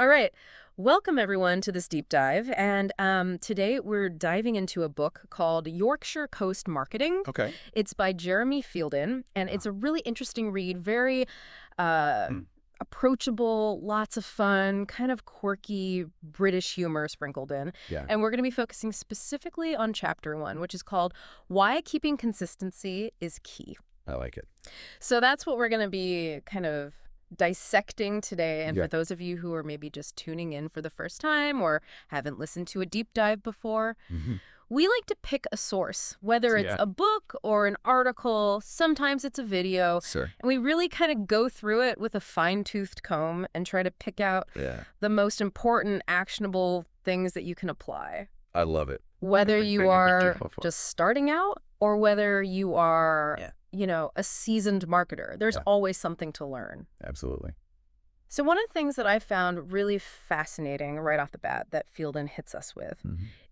All right. Welcome, everyone, to this deep dive. And today we're diving into a book called Yorkshire Coast Marketing. Okay. It's by Jeremy Fielden, and it's a really interesting read, very uh, approachable, lots of fun, kind of quirky British humor sprinkled in. Yeah. And we're going to be focusing specifically on chapter 1, which is called Why Keeping Consistency is Key. I like it. So that's what we're going to be kind of dissecting today. And Yeah. for those of you who are maybe just tuning in for the first time or haven't listened to a deep dive before, we like to pick a source, whether it's a book or an article. Sometimes it's a video. Sure. And we really kind of go through it with a fine-toothed comb and try to pick out the most important, actionable things that you can apply. I love it. Whether you are just starting out or whether you are, you know, a seasoned marketer, there's always something to learn. Absolutely. So one of the things that I found really fascinating right off the bat that Fielden hits us with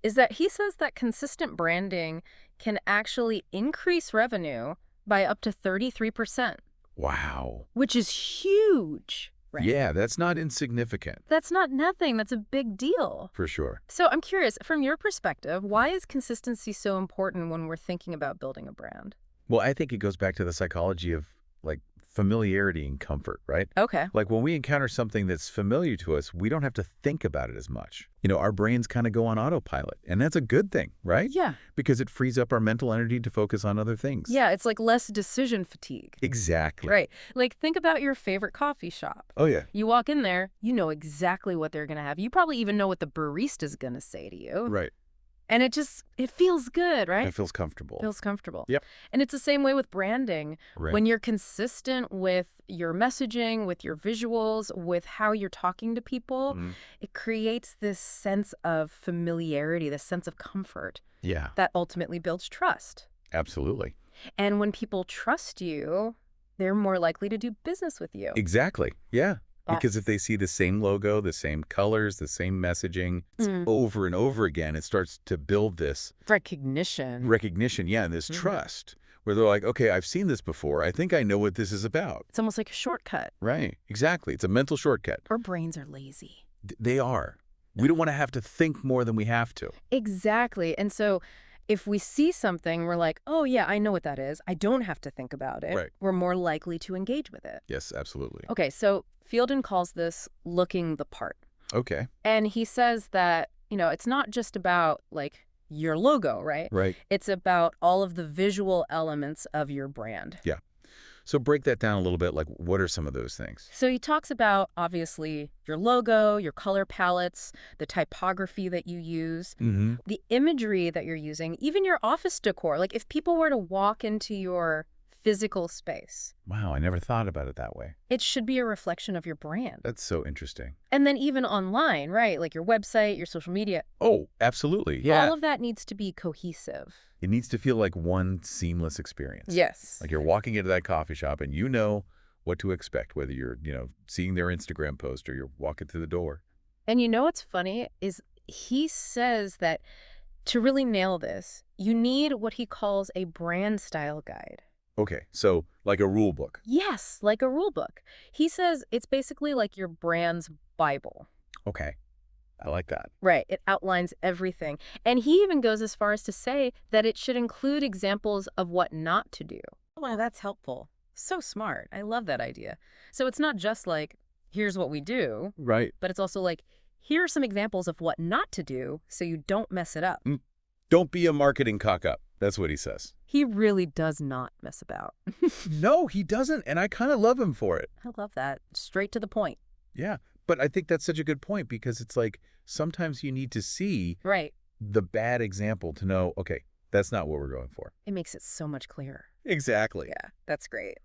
is that he says that consistent branding can actually increase revenue by up to 33%. Wow. Which is huge. Right? Yeah, that's not insignificant. That's not nothing. That's a big deal. For sure. So I'm curious, from your perspective, why is consistency so important when we're thinking about building a brand? Well, I think it goes back to the psychology of like familiarity and comfort, right? Okay. Like when we encounter something that's familiar to us, we don't have to think about it as much. You know, our brains kind of go on autopilot, and that's a good thing, right? Yeah. Because it frees up our mental energy to focus on other things. Yeah, it's like less decision fatigue. Exactly. Right. Like think about your favorite coffee shop. Oh, yeah. You walk in there, you know exactly what they're going to have. You probably even know what the barista's going to say to you. Right. And it feels good, right? It feels comfortable. Feels comfortable. Yep. And it's the same way with branding. Right. When you're consistent with your messaging, with your visuals, with how you're talking to people, it creates this sense of familiarity, this sense of comfort. Yeah. That ultimately builds trust. Absolutely. And when people trust you, they're more likely to do business with you. Exactly. Yeah. Because if they see the same logo, the same colors, the same messaging over and over again, it starts to build this recognition, and this trust where they're like, okay, I've seen this before. I think I know what this is about. It's almost like a shortcut. Right. Exactly. It's a mental shortcut. Our brains are lazy. They are. We don't want to have to think more than we have to. Exactly. And so if we see something, we're like, oh, yeah, I know what that is. I don't have to think about it. Right. We're more likely to engage with it. Yes, absolutely. Okay, so Fielden calls this looking the part. Okay. And he says that, you know, it's not just about, like, your logo, right? Right. It's about all of the visual elements of your brand. Yeah. So break that down a little bit. Like, what are some of those things? So he talks about, obviously, your logo, your color palettes, the typography that you use, the imagery that you're using, even your office decor. Like, if people were to walk into your physical space. Wow, I never thought about it that way. It should be a reflection of your brand. That's so interesting. And then even online, right? Like your website, your social media. Oh, absolutely. Yeah. All of that needs to be cohesive. It needs to feel like one seamless experience. Yes. Like you're walking into that coffee shop and you know what to expect, whether you're, seeing their Instagram post or you're walking through the door. And you know what's funny is he says that to really nail this, you need what he calls a brand style guide. Okay, so like a rule book. Yes, like a rule book. He says it's basically like your brand's Bible. Okay, I like that. Right, it outlines everything. And he even goes as far as to say that it should include examples of what not to do. Wow, that's helpful. So smart. I love that idea. So it's not just like, here's what we do. Right. But it's also like, here are some examples of what not to do so you don't mess it up. Don't be a marketing cock-up. That's what he says. He really does not mess about. No, he doesn't, and I kind of love him for it. I love that. Straight to the point. Yeah, but I think that's such a good point because it's like sometimes you need to see the bad example to know, okay, that's not what we're going for. It makes it so much clearer. Exactly. Yeah, that's great.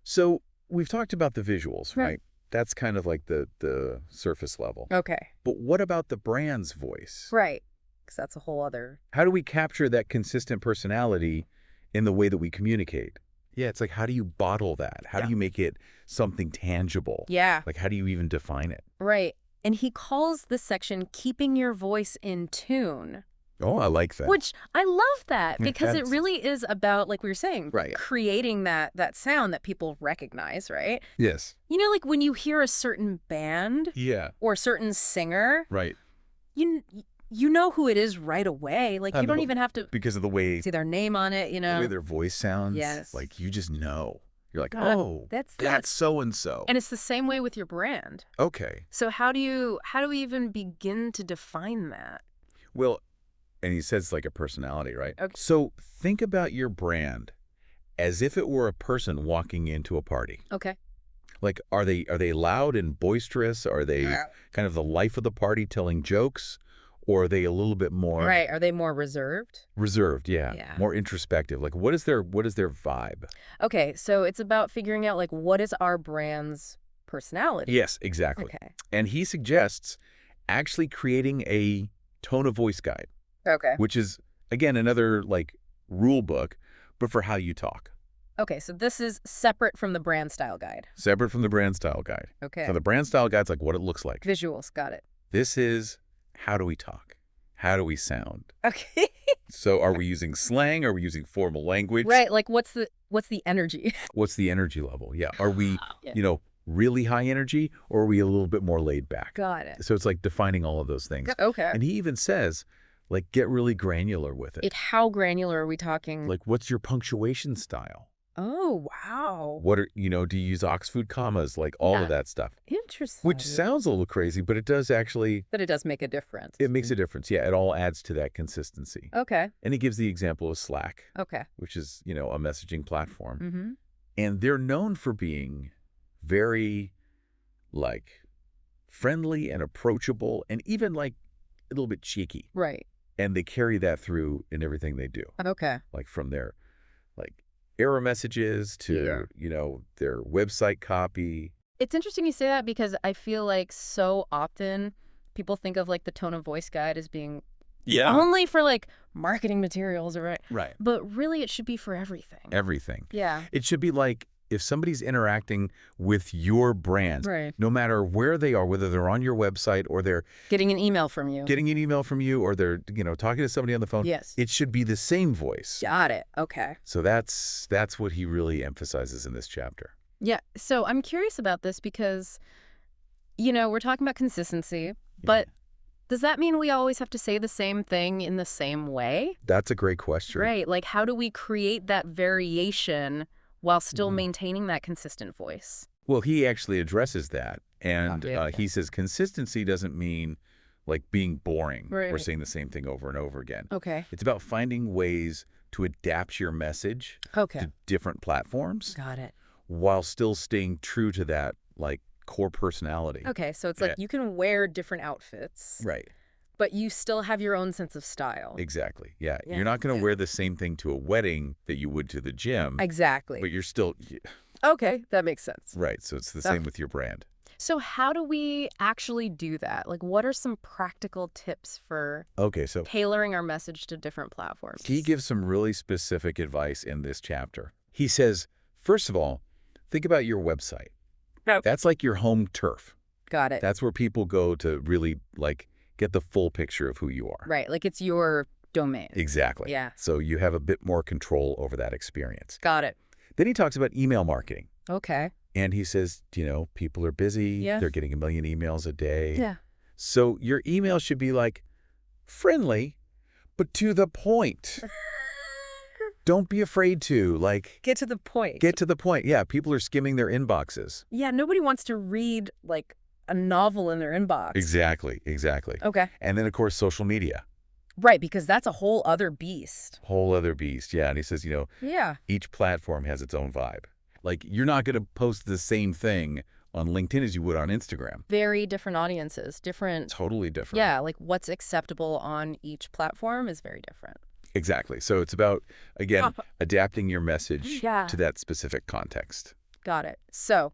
So we've talked about the visuals, right? That's kind of like the surface level. Okay. But what about the brand's voice? Right. Because that's a whole other... How do we capture that consistent personality in the way that we communicate? Yeah, it's like, how do you bottle that? How do you make it something tangible? Yeah. Like, how do you even define it? Right. And he calls this section keeping your voice in tune. Oh, I like that. Which I love that because it really is about, like we were saying, creating that sound that people recognize, right? Yes. You know, like when you hear a certain band or a certain singer, you know who it is right away. Like you don't even have to because of the way see their name on it, you know. The way their voice sounds. Yes. Like you just know. You're like, oh, that's so and so. And it's the same way with your brand. Okay. So how do we even begin to define that? Well, and he says like a personality, right? Okay. So think about your brand as if it were a person walking into a party. Okay. Like, are they loud and boisterous? Are they kind of the life of the party telling jokes? Or are they a little bit more... Right. Are they more reserved? Reserved, yeah. More introspective. Like, what is their vibe? Okay, so it's about figuring out, like, what is our brand's personality? Yes, exactly. Okay. And he suggests actually creating a tone of voice guide. Okay. Which is, again, another, like, rule book, but for how you talk. Okay, so this is separate from the brand style guide. Separate from the brand style guide. Okay. So the brand style guide's like what it looks like. Visuals, got it. This is how do we talk? How do we sound? Okay. So are we using slang? Are we using formal language? Right, like what's the energy? What's the energy level? Yeah. Are we, really high energy or are we a little bit more laid back? Got it. So it's like defining all of those things. Okay. And he even says, like, get really granular with it. How granular are we talking? Like, what's your punctuation style? Oh, wow. What are, do you use Oxford commas? Like all of that stuff. Interesting. Which sounds a little crazy, but it does actually... But it does make a difference. It makes a difference. Yeah, it all adds to that consistency. Okay. And he gives the example of Slack. Okay. Which is, a messaging platform. Mm-hmm. And they're known for being very, like, friendly and approachable and even, like, a little bit cheeky. Right. And they carry that through in everything they do. Okay. Like, from their, like, error messages to, their website copy. It's interesting you say that because I feel like so often people think of like the tone of voice guide as being only for like marketing materials or right. But really it should be for everything. Everything. Yeah. It should be like if somebody's interacting with your brand, no matter where they are, whether they're on your website or they're getting an email from you, or they're, talking to somebody on the phone. Yes. It should be the same voice. Got it. Okay. So that's what he really emphasizes in this chapter. Yeah. So I'm curious about this because, we're talking about consistency, but does that mean we always have to say the same thing in the same way? That's a great question. Right. Like, how do we create that variation while still maintaining that consistent voice? Well, he actually addresses that. And he says consistency doesn't mean like being boring or saying the same thing over and over again. Okay. It's about finding ways to adapt your message to different platforms. Got it. While still staying true to that like core personality. Okay. So it's like you can wear different outfits. Right. But you still have your own sense of style. Exactly. Yeah. You're not going to wear the same thing to a wedding that you would to the gym. Exactly. But you're still... Okay. That makes sense. Right. So it's the same with your brand. So how do we actually do that? Like, what are some practical tips for tailoring our message to different platforms? He gives some really specific advice in this chapter. He says, first of all, think about your website. That's like your home turf. Got it. That's where people go to really, like... get the full picture of who you are. Right. Like it's your domain. Exactly. Yeah. So you have a bit more control over that experience. Got it. Then he talks about email marketing. Okay. And he says, people are busy. Yeah. They're getting 1 million emails a day. Yeah. So your email should be like friendly, but to the point. Don't be afraid to like... Get to the point. Get to the point. Yeah. People are skimming their inboxes. Yeah. Nobody wants to read like a novel in their inbox. Exactly. Okay. And then, of course, social media. Right, because that's a whole other beast. Yeah. And he says, each platform has its own vibe. Like, you're not going to post the same thing on LinkedIn as you would on Instagram. Very different audiences, different. Totally different. Yeah, like what's acceptable on each platform is very different. Exactly. So it's about, again, adapting your message to that specific context. Got it. So...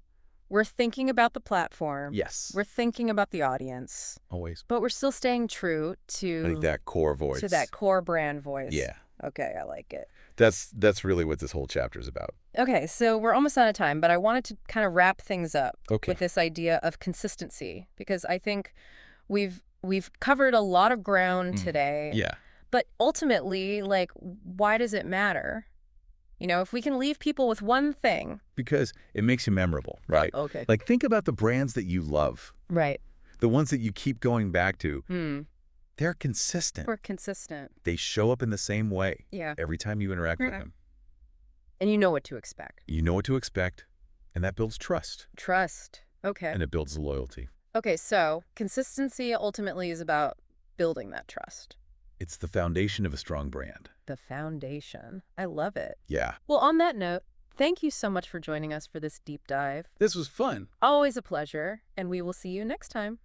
we're thinking about the platform. Yes. We're thinking about the audience. Always. But we're still staying true to... like that core voice. To that core brand voice. Yeah. Okay, I like it. That's really what this whole chapter is about. Okay, so we're almost out of time, but I wanted to kind of wrap things up with this idea of consistency, because I think we've covered a lot of ground today. Yeah. But ultimately, like, why does it matter? You know, if we can leave people with one thing. Because it makes you memorable, right? Okay. Like, think about the brands that you love. Right. The ones that you keep going back to. Hmm. They're consistent. We're consistent. They show up in the same way. Yeah. Every time you interact with them. And you know what to expect. You know what to expect, and that builds trust. Trust. Okay. And it builds loyalty. Okay, so consistency ultimately is about building that trust. It's the foundation of a strong brand. The foundation. I love it. Yeah. Well, on that note, thank you so much for joining us for this deep dive. This was fun. Always a pleasure, and we will see you next time.